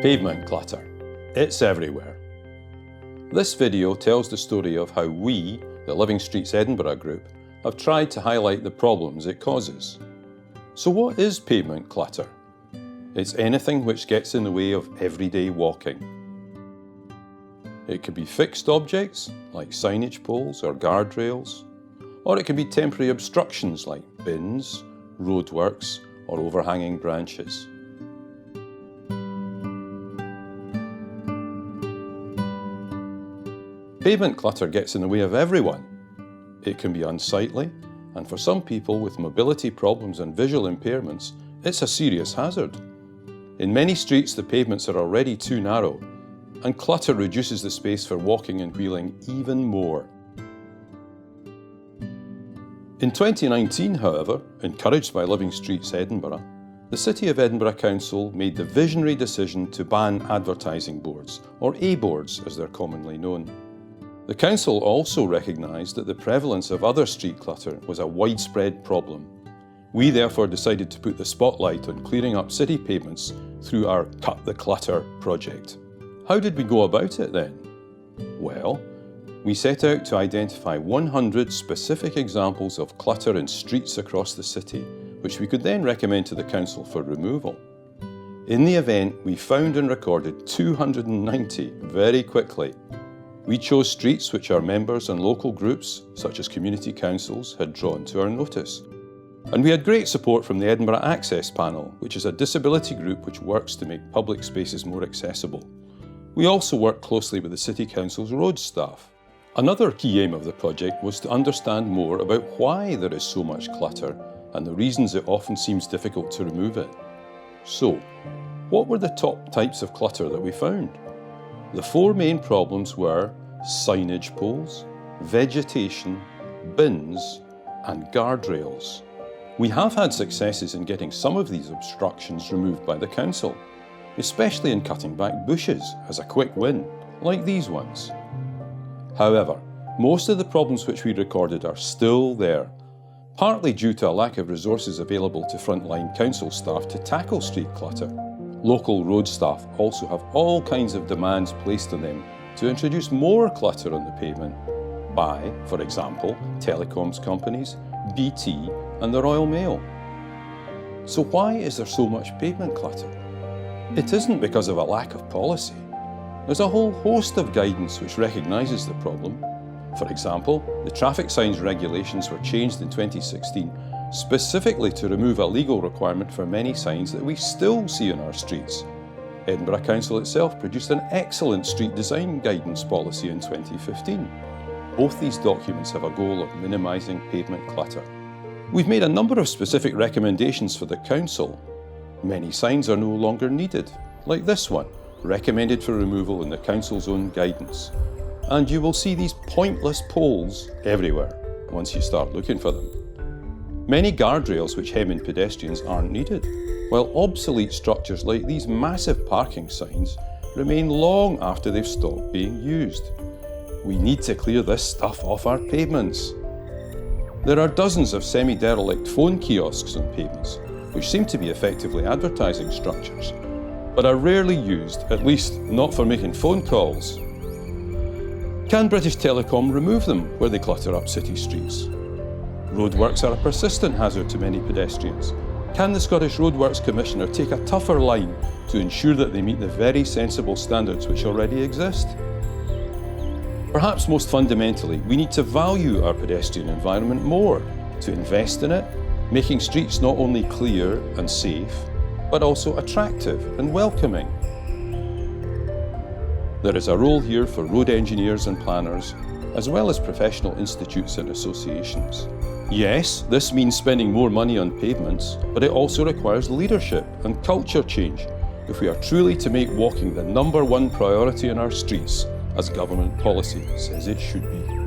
Pavement clutter. It's everywhere. This video tells the story of how we, the Living Streets Edinburgh group, have tried to highlight the problems it causes. So what is pavement clutter? It's anything which gets in the way of everyday walking. It could be fixed objects, like signage poles or guardrails, or it can be temporary obstructions like bins, roadworks, or overhanging branches. Pavement clutter gets in the way of everyone. It can be unsightly, and for some people with mobility problems and visual impairments, it's a serious hazard. In many streets, the pavements are already too narrow, and clutter reduces the space for walking and wheeling even more. In 2019, however, encouraged by Living Streets Edinburgh, the City of Edinburgh Council made the visionary decision to ban advertising boards, or A-boards as they're commonly known. The Council also recognised that the prevalence of other street clutter was a widespread problem. We therefore decided to put the spotlight on clearing up city pavements through our Cut the Clutter project. How did we go about it then? Well, we set out to identify 100 specific examples of clutter in streets across the city, which we could then recommend to the Council for removal. In the event, we found and recorded 290 very quickly. We chose streets which our members and local groups, such as community councils, had drawn to our notice. And we had great support from the Edinburgh Access Panel, which is a disability group which works to make public spaces more accessible. We also worked closely with the City Council's road staff. Another key aim of the project was to understand more about why there is so much clutter and the reasons it often seems difficult to remove it. So, what were the top types of clutter that we found? The four main problems were signage poles, vegetation, bins, and guardrails. We have had successes in getting some of these obstructions removed by the Council, especially in cutting back bushes as a quick win, like these ones. However, most of the problems which we recorded are still there, partly due to a lack of resources available to frontline council staff to tackle street clutter. Local road staff also have all kinds of demands placed on them to introduce more clutter on the pavement by, for example, telecoms companies, BT and the Royal Mail. So why is there so much pavement clutter? It isn't because of a lack of policy. There's a whole host of guidance which recognises the problem. For example, the traffic signs regulations were changed in 2016 specifically to remove a legal requirement for many signs that we still see on our streets. Edinburgh Council itself produced an excellent street design guidance policy in 2015. Both these documents have a goal of minimising pavement clutter. We've made a number of specific recommendations for the Council. Many signs are no longer needed, like this one, recommended for removal in the Council's own guidance. And you will see these pointless poles everywhere once you start looking for them. Many guardrails which hem in pedestrians aren't needed, while obsolete structures like these massive parking signs remain long after they've stopped being used. We need to clear this stuff off our pavements. There are dozens of semi-derelict phone kiosks on pavements, which seem to be effectively advertising structures, but are rarely used, at least not for making phone calls. Can British Telecom remove them where they clutter up city streets? Roadworks are a persistent hazard to many pedestrians. Can the Scottish Roadworks Commissioner take a tougher line to ensure that they meet the very sensible standards which already exist? Perhaps most fundamentally, we need to value our pedestrian environment more, to invest in it, making streets not only clear and safe, but also attractive and welcoming. There is a role here for road engineers and planners, as well as professional institutes and associations. Yes, this means spending more money on pavements, but it also requires leadership and culture change if we are truly to make walking the #1 priority in our streets, as government policy says it should be.